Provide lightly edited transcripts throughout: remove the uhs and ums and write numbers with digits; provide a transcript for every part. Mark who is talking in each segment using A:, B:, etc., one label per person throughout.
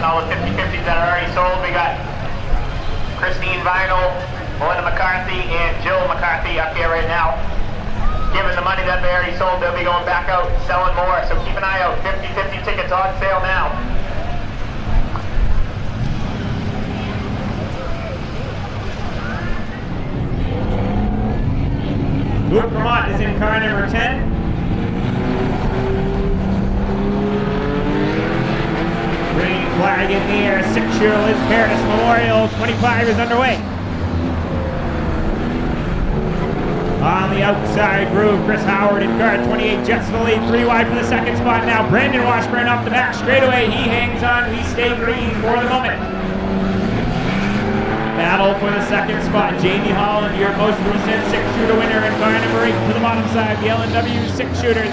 A: all the 50/50s that are already sold. We got Christine Vinyl, Melinda McCarthy, and Jill McCarthy up here right now. Given the money that they already sold, they'll be going back out selling more. So keep an eye out. 50/50 tickets on sale now.
B: Luke Vermont is in car number 10. Green flag in the air. 6-year Liz Paradis Memorial 25 is underway. On the outside groove, Chris Howard in car 28 jets to the lead. 3 wide for the second spot now. Brandon Washburn off the back straightaway. He hangs on. We stay green for the moment. Battle for the second spot. Jamie Holland, your most recent 6-shooter winner in car number 8 to the bottom side. The LNW 6-shooters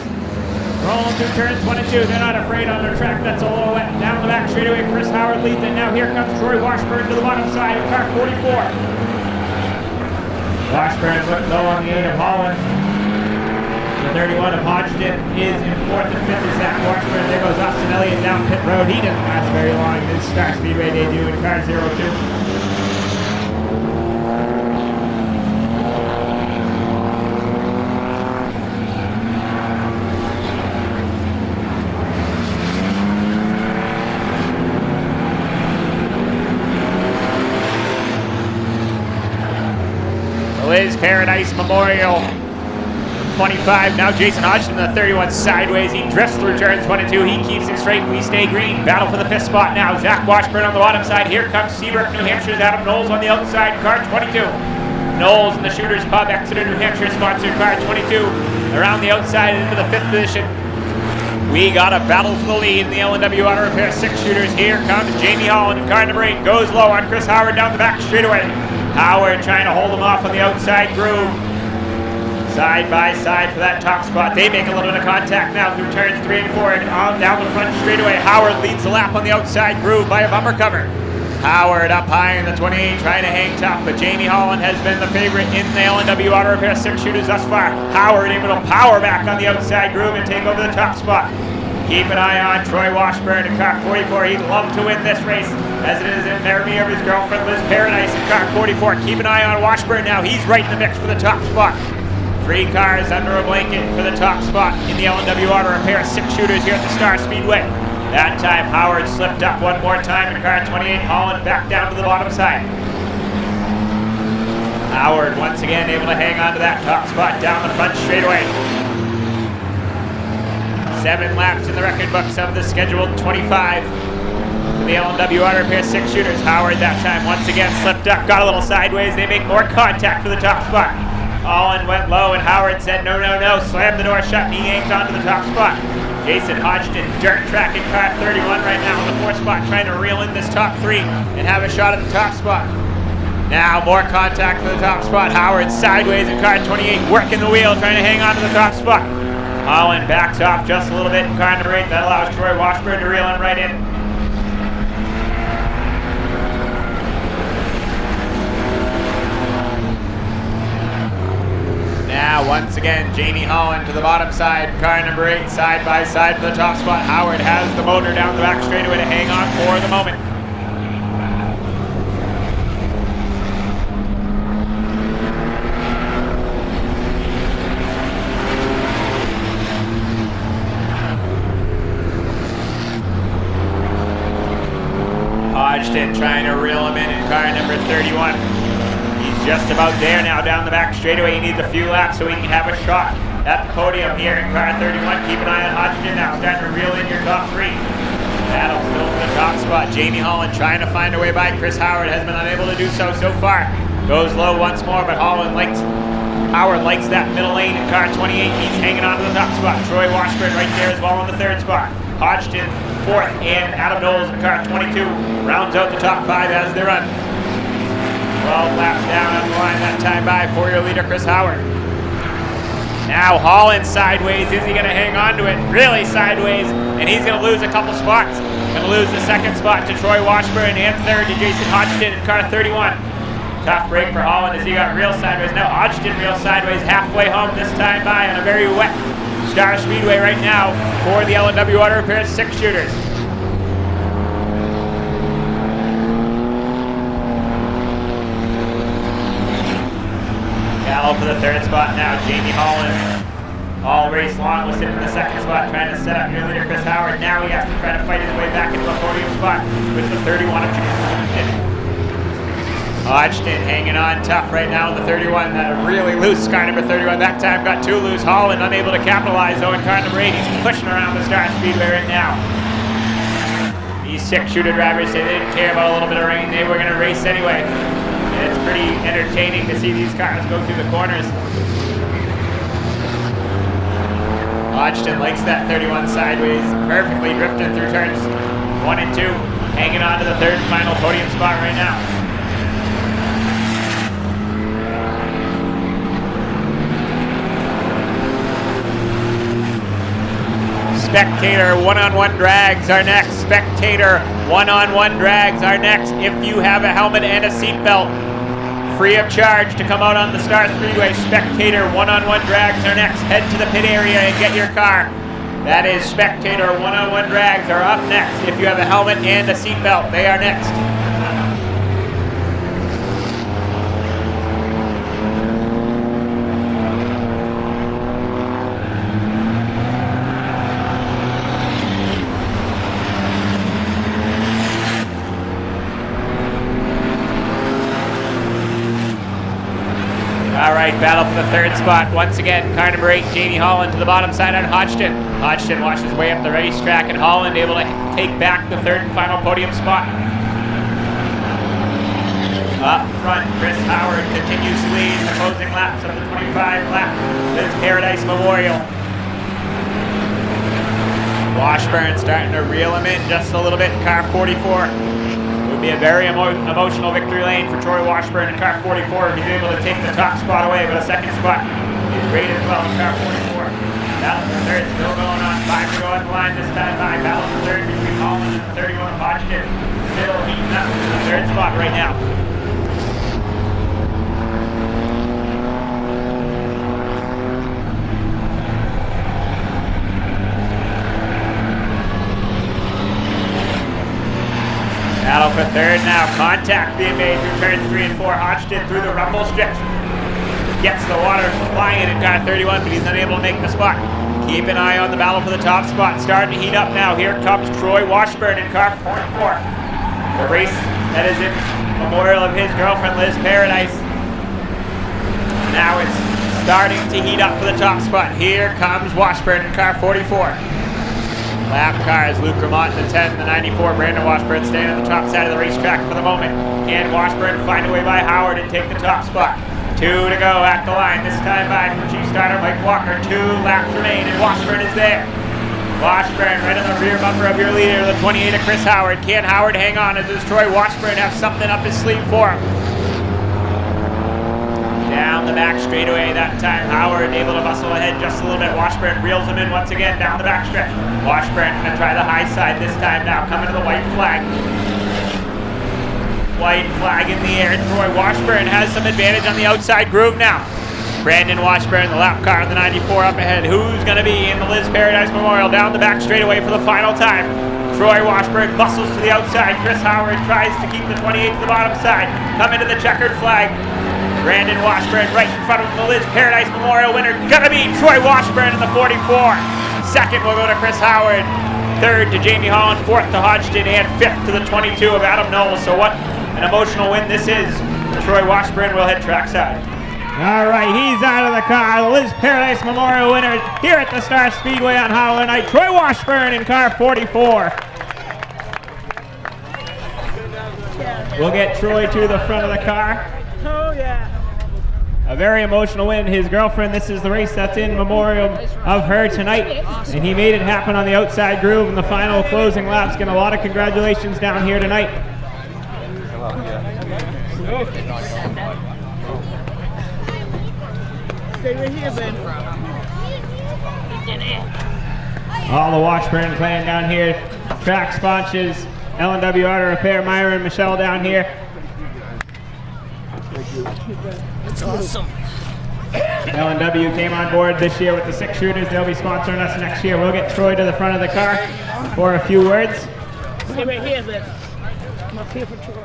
B: rolling through turns 1 and 2. They're not afraid on their track. That's a little wet. Down the back straightaway, Chris Howard leads it. Now here comes Troy Washburn to the bottom side in car 44. Washburn looked low on the 8 of Holland. The 31 of Hodgson is in 4th and 5th is Zach Washburn. There goes Austin Elliott down pit road. He didn't last very long in his Star Speedway debut in car 02. Liz Paradise Memorial 25. Now Jason Hodgson, the 31 sideways. He drifts through turns 1 and 2. He keeps it straight. We stay green. Battle for the 5th spot now. Zach Washburn on the bottom side. Here comes Seabrook, New Hampshire's Adam Knowles on the outside. Car 22. Knowles in the Shooters Pub, Exeter, New Hampshire, sponsored car 22. Around the outside into the 5th position. We got a battle for the lead in the LNW Auto Repair 6-shooters. Here comes Jamie Holland in car number 8. Goes low on Chris Howard down the back straightaway. Howard trying to hold him off on the outside groove. Side by side for that top spot. They make a little bit of contact now through turns 3 and 4. And on down the front straightaway. Howard leads the lap on the outside groove by a bumper cover. Howard up high in the 28 trying to hang tough. But Jamie Holland has been the favorite in the LNW Auto Repair 6-shooters thus far. Howard able to power back on the outside groove and take over the top spot. Keep an eye on Troy Washburn in car 44. He'd love to win this race, as it is in memory of his girlfriend Liz Paradise in car 44. Keep an eye on Washburn now. He's right in the mix for the top spot. 3 cars under a blanket for the top spot in the LNW Auto Repair 6-shooters here at the Star Speedway. That time Howard slipped up one more time in car 28. Holland back down to the bottom side. Howard once again able to hang on to that top spot down the front straightaway. 7 laps in the record books of the scheduled 25 for the LNW Auto Repair 6-shooters. Howard that time once again slipped up, got a little sideways. They make more contact for the top spot. Holland went low and Howard said no, no, no. Slammed the door shut and he hangs on to the top spot. Jason Hodgson, dirt track in car 31 right now in the 4th spot, trying to reel in this top 3 and have a shot at the top spot. Now more contact for the top spot. Howard sideways in car 28, working the wheel, trying to hang on to the top spot. Holland backs off just a little bit in car number 8. That allows Troy Washburn to reel him right in. Now once again, Jamie Holland to the bottom side, car number 8, side by side for the top spot. Howard has the motor down the back straightaway to hang on for the moment. Hodgson trying to reel him in car number 31. He's just about there now down the back straightaway. He needs a few laps so he can have a shot at the podium here in car 31. Keep an eye on Hodgson now, starting to reel in your top 3. Battle still for the top spot. Jamie Holland trying to find a way by. Chris Howard has been unable to do so far. Goes low once more, but Howard likes that middle lane in car 28. He's hanging on to the top spot. Troy Washburn right there as well in the 3rd spot. Hodgson 4th, and Adam Knowles in car 22 rounds out the top 5 as they run. 12 laps down on the line that time by for your leader, Chris Howard. Now Holland sideways. Is he going to hang on to it? Really sideways, and he's going to lose a couple spots. Going to lose the 2nd spot to Troy Washburn and 3rd to Jason Hodgson in car 31. Tough break for Holland as he got real sideways. Now Hodgson real sideways halfway home this time by on a very wet Star Speedway right now for the LNW Auto Repair 6-shooters. for the third spot now. Jamie Holland all race long was sitting in the second spot trying to set up your leader Chris Howard. Now he has to try to fight his way back into a podium spot with the 31 of Hodgson hanging on tough right now in the 31. Really loose car number 31. That time got too loose. Holland unable to capitalize though in car number 8. He's pushing around the Star Speedway right now. These 6-shooter drivers say they didn't care about a little bit of rain. They were going to race anyway. And it's pretty entertaining to see these cars go through the corners. Hodgson likes that 31 sideways, perfectly drifting through turns 1 and 2. Hanging on to the third and final podium spot right now. Spectator one-on-one drags are next. Spectator one-on-one drags are next. If you have a helmet and a seatbelt, free of charge to come out on the Star Speedway. Spectator one-on-one drags are next. Head to the pit area and get your car. That is Spectator one-on-one drags are up next. If you have a helmet and a seatbelt, they are next. All right, battle for the third spot. Once again, car number 8, Jamie Holland to the bottom side on Hodgson. Hodgson washes his way up the racetrack, and Holland able to take back the third and final podium spot. Up front, Chris Howard continues to lead in the closing laps of the 25-lap Lizz Paradise Memorial. Washburn starting to reel him in just a little bit in car 44. Would be a very emotional victory lane for Troy Washburn in car 44 if he's able to take the top spot away, but a second spot is great as well in car 44. Battle for third still going on. 5 to go on the line this time by. Battle for third between Holland and the 31 Hodgson. Still heating up in the third spot right now. Battle for third now. Contact being made through turns 3 and 4. Hodgson through the rumble strips. Gets the water flying in car 31, but he's unable to make the spot. Keep an eye on the battle for the top spot. Starting to heat up now. Here comes Troy Washburn in car 44. The race that is in memorial of his girlfriend Lizz Paradise. Now it's starting to heat up for the top spot. Here comes Washburn in car 44. Lap cars, Luke Ramont in the 10, the 94, Brandon Washburn staying on the top side of the racetrack for the moment. Can Washburn find a way by Howard and take the top spot? 2 to go at the line, this time by from Chief Starter Mike Walker. 2 laps remain and Washburn is there. Washburn right on the rear bumper of your leader, the 28 of Chris Howard. Can Howard hang on, and does Troy Washburn have something up his sleeve for him? Down the back straightaway that time. Howard able to muscle ahead just a little bit. Washburn reels him in once again down the back stretch. Washburn going to try the high side this time now. Coming to the white flag. White flag in the air. Troy Washburn has some advantage on the outside groove now. Brandon Washburn, the lap car in the 94 up ahead. Who's going to be in the Lizz Paradise Memorial? Down the back straightaway for the final time. Troy Washburn muscles to the outside. Chris Howard tries to keep the 28 to the bottom side. Coming to the checkered flag. Brandon Washburn right in front of the Lizz Paradise Memorial winner. Gonna be Troy Washburn in the 44. Second will go to Chris Howard. Third to Jamie Holland. Fourth to Hodgson. And fifth to the 22 of Adam Knowles. So what an emotional win this is. Troy Washburn will head trackside. All right, he's out of the car. The Lizz Paradise Memorial winner here at the Star Speedway on Howler night. Troy Washburn in car 44. We'll get Troy to the front of the car.
C: Oh, yeah.
B: A very emotional win. His girlfriend, this is the race that's in memorial of her tonight. And he made it happen on the outside groove in the final closing laps. Getting a lot of congratulations down here tonight.
C: Stay right here, Ben.
B: All the Washburn clan down here. Track sponsors, L&W Auto Repair, Myra and Michelle down here.
C: That's awesome.
B: L&W came on board this year with the 6 shooters. They'll be sponsoring us next year. We'll get Troy to the front of the car for a few words.
C: Stay right here, Ben. I'm up here for Troy.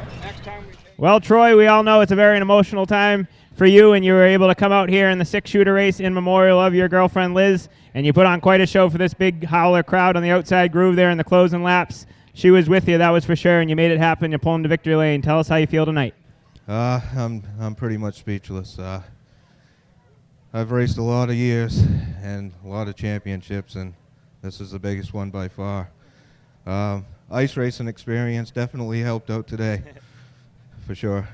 B: Well, Troy, we all know it's a very emotional time for you, and you were able to come out here in the 6-shooter race in memorial of your girlfriend, Liz, and you put on quite a show for this big Howler crowd on the outside groove there in the closing laps. She was with you, that was for sure, and you made it happen. You're pulling to victory lane. Tell us how you feel tonight.
D: I'm pretty much speechless. I've raced a lot of years and a lot of championships, and this is the biggest one by far. Ice racing experience definitely helped out today, for sure.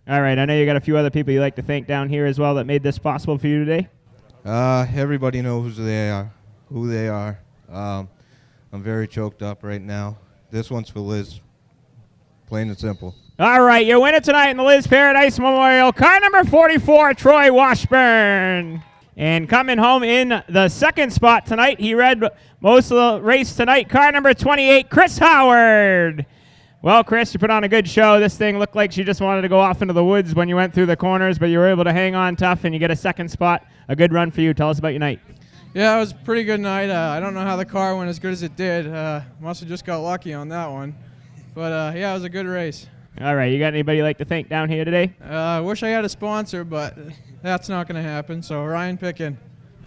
D: All
B: right, I know you got a few other people you like to thank down here as well that made this possible for you today.
D: Everybody knows who they are. I'm very choked up right now. This one's for Liz, plain and simple.
B: All right, your winner tonight in the Liz Paradise Memorial, car number 44, Troy Washburn. And coming home in the second spot tonight, he read most of the race tonight, car number 28, Chris Howard. Well, Chris, you put on a good show. This thing looked like she just wanted to go off into the woods when you went through the corners, but you were able to hang on tough, and you get a second spot. A good run for you. Tell us about your night.
E: Yeah, it was a pretty good night. I don't know how the car went as good as it did. Must have just got lucky on that one. But, yeah, it was a good race.
B: All right, you got anybody you'd like to thank down here today?
E: I wish I had a sponsor, but that's not going to happen. So, Ryan Pickin.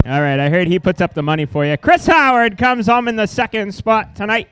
B: All right, I heard he puts up the money for you. Chris Howard comes home in the second spot tonight.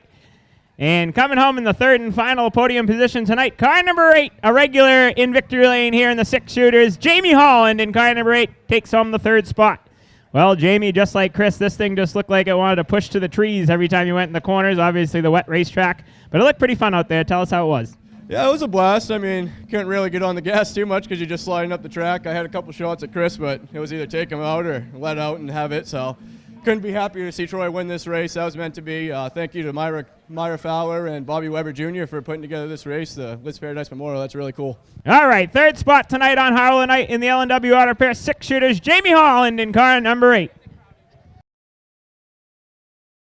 B: And coming home in the third and final podium position tonight, car number 8, a regular in victory lane here in the 6-shooters, Jamie Holland, and car number 8 takes home the third spot. Well, Jamie, just like Chris, this thing just looked like it wanted to push to the trees every time you went in the corners, obviously the wet racetrack. But it looked pretty fun out there. Tell us how it was.
F: Yeah, it was a blast. I mean, couldn't really get on the gas too much because you're just sliding up the track. I had a couple shots at Chris, but it was either take him out or let out and have it. So couldn't be happier to see Troy win this race. That was meant to be. Thank you to Myra Fowler and Bobby Weber Jr. for putting together this race, the Lizz Paradise Memorial. That's really cool.
B: All right, third spot tonight on Howler Night in the L&W Auto Pair 6-shooters, Jamie Holland in car number 8.